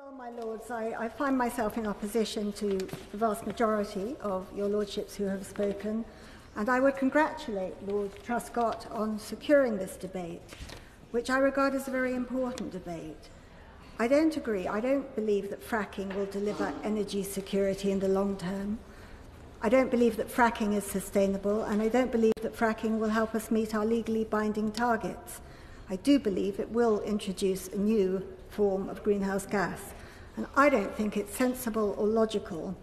Well, my lords, I find myself in opposition to the vast majority of your lordships who have spoken, and I would congratulate Lord Truscott on securing this debate, which I regard as a very important debate. I don't agree. I don't believe that fracking will deliver energy security in the long term. I don't believe that fracking is sustainable, and I don't believe that fracking will help us meet our legally binding targets. I do believe it will introduce a new form of greenhouse gas, and I don't think it's sensible or logical,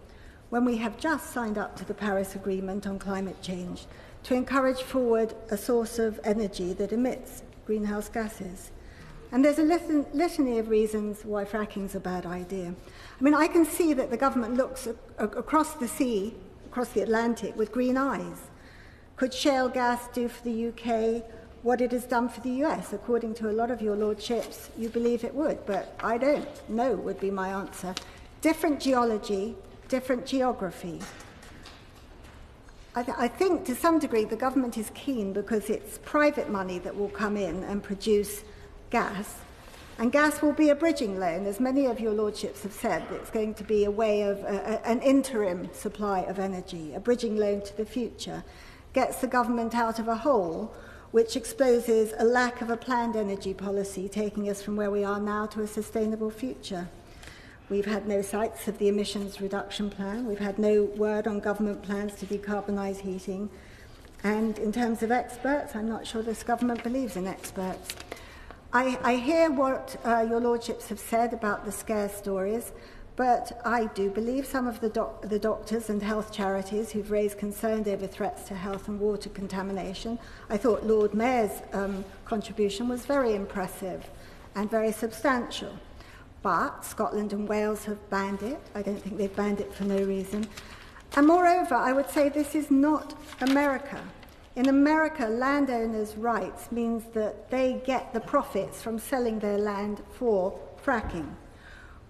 when we have just signed up to the Paris Agreement on climate change, to encourage forward a source of energy that emits greenhouse gases. And there's a litany of reasons why fracking is a bad idea. I mean, I can see that the government looks across the sea, across the Atlantic, with green eyes. Could shale gas do for the UK what it has done for the US? According to a lot of your lordships, you believe it would, but I don't. No would be my answer. Different geology, different geography. I think to some degree the government is keen because it's private money that will come in and produce gas, and gas will be a bridging loan. As many of your lordships have said, it's going to be a way of an interim supply of energy, a bridging loan to the future, gets the government out of a hole which exposes a lack of a planned energy policy, taking us from where we are now to a sustainable future. We've had no sights of the emissions reduction plan. We've had no word on government plans to decarbonise heating. And in terms of experts, I'm not sure this government believes in experts. I hear what your lordships have said about the scare stories, but I do believe some of the doctors and health charities who've raised concerns over threats to health and water contamination. I thought Lord Mair's contribution was very impressive and very substantial. But Scotland and Wales have banned it. I don't think they've banned it for no reason. And moreover, I would say this is not America. In America, landowners' rights means that they get the profits from selling their land for fracking.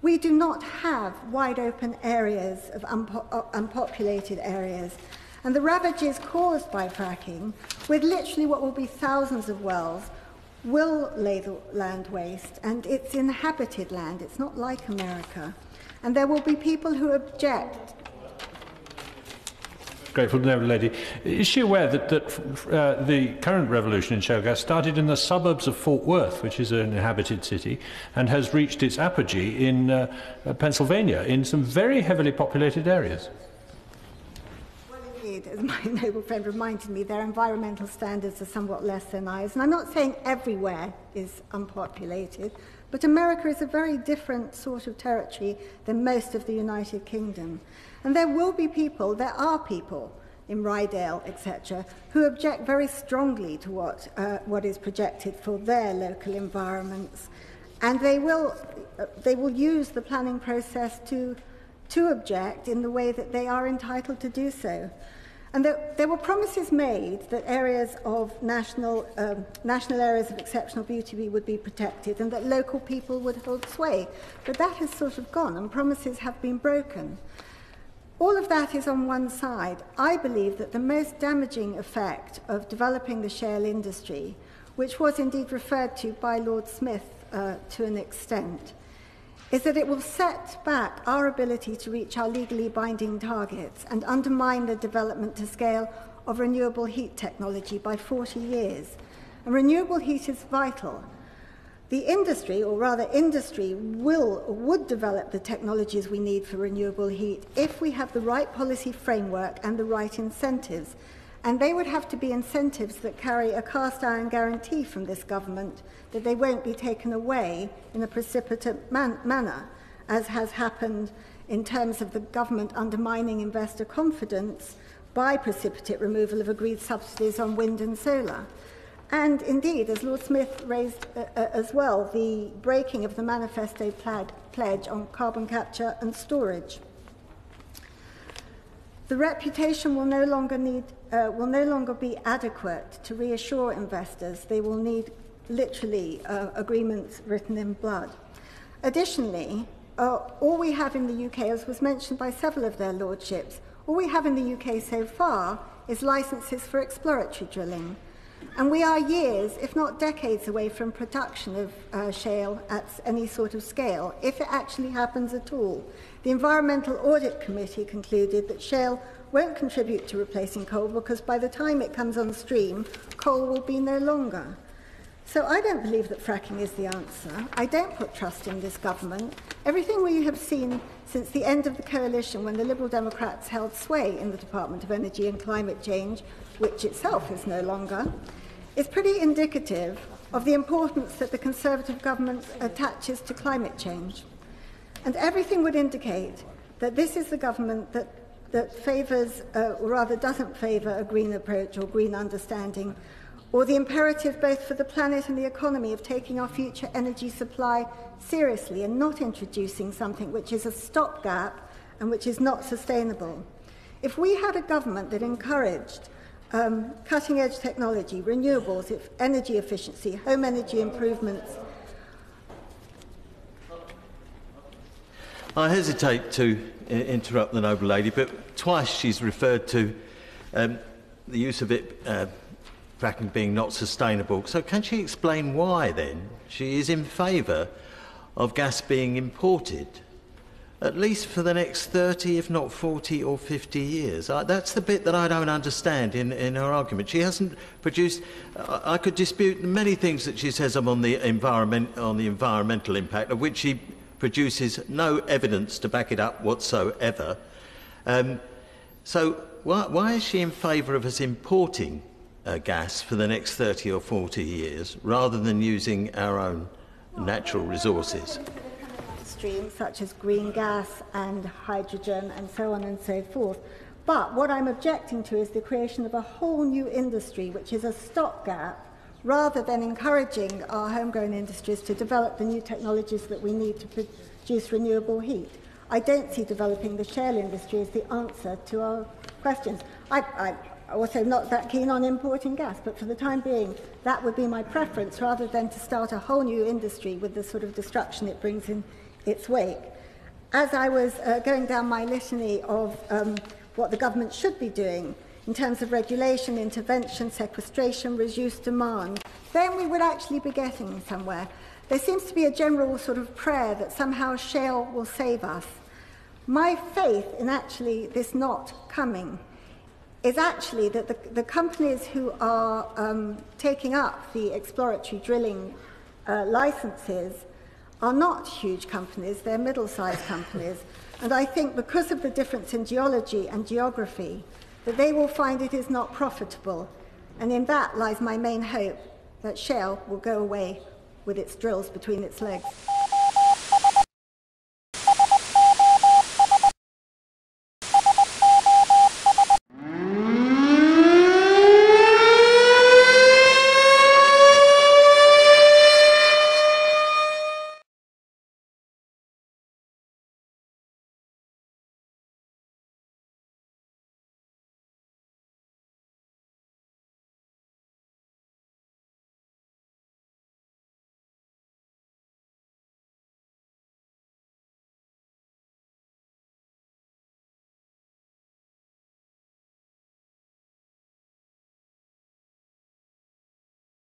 We do not have wide open areas of unpopulated areas, and the ravages caused by fracking, with literally what will be thousands of wells, will lay the land waste, and it's inhabited land. It's not like America. And there will be people who object. Grateful to know, lady. Is she aware that the current revolution in shale gas started in the suburbs of Fort Worth, which is an inhabited city, and has reached its apogee in Pennsylvania, in some very heavily populated areas? Well, indeed, as my noble friend reminded me, their environmental standards are somewhat less than ours. And I'm not saying everywhere is unpopulated, but America is a very different sort of territory than most of the United Kingdom. And there will be people, there are people in Rydale, etc., who object very strongly to what is projected for their local environments. And they will use the planning process to object in the way that they are entitled to do so. And there were promises made that areas of national areas of exceptional beauty would be protected and that local people would hold sway. But that has sort of gone, and promises have been broken. All of that is on one side. I believe that the most damaging effect of developing the shale industry, which was indeed referred to by Lord Smith to an extent, is that it will set back our ability to reach our legally binding targets and undermine the development to scale of renewable heat technology by 40 years. And renewable heat is vital. The industry, or rather industry, would develop the technologies we need for renewable heat if we have the right policy framework and the right incentives. And they would have to be incentives that carry a cast iron guarantee from this government that they won't be taken away in a precipitate manner, as has happened in terms of the government undermining investor confidence by precipitate removal of agreed subsidies on wind and solar. And indeed, as Lord Smith raised as well, the breaking of the manifesto pledge on carbon capture and storage. The reputation will no longer be adequate to reassure investors. They will need literally agreements written in blood. Additionally, all we have in the UK, as was mentioned by several of their lordships, all we have in the UK so far is licences for exploratory drilling. And we are years, if not decades, away from production of shale at any sort of scale, if it actually happens at all. The Environmental Audit Committee concluded that shale won't contribute to replacing coal because by the time it comes on stream, coal will be no longer. So I don't believe that fracking is the answer. I don't put trust in this government. Everything we have seen since the end of the coalition, when the Liberal Democrats held sway in the Department of Energy and Climate Change, which itself is no longer, is pretty indicative of the importance that the Conservative government attaches to climate change. And everything would indicate that this is the government that favours, or rather doesn't favour, a green approach or green understanding, or the imperative both for the planet and the economy of taking our future energy supply seriously and not introducing something which is a stopgap and which is not sustainable. If we had a government that encouraged cutting-edge technology, renewables, energy efficiency, home energy improvements. I hesitate to interrupt the noble lady, but twice she's referred to the use of it, fracking being not sustainable. So can she explain why, then, she is in favour of gas being imported, at least for the next 30, if not 40 or 50 years? That's the bit that I don't understand in her argument. She hasn't produced... I could dispute many things that she says on the environmental impact, of which she produces no evidence to back it up whatsoever. So why is she in favour of us importing gas for the next 30 or 40 years, rather than using our own natural resources? Streams such as green gas and hydrogen and so on and so forth. But what I'm objecting to is the creation of a whole new industry, which is a stopgap, rather than encouraging our homegrown industries to develop the new technologies that we need to produce renewable heat. I don't see developing the shale industry as the answer to our questions. I'm also not that keen on importing gas, but for the time being, that would be my preference, rather than to start a whole new industry with the sort of destruction it brings in its wake. As I was going down my litany of what the government should be doing in terms of regulation, intervention, sequestration, reduced demand, then we would actually be getting somewhere. There seems to be a general sort of prayer that somehow shale will save us. My faith in actually this not coming is actually that the companies who are taking up the exploratory drilling licenses are not huge companies, they're middle-sized companies. And I think because of the difference in geology and geography, that they will find it is not profitable. And in that lies my main hope, that shale will go away with its drills between its legs.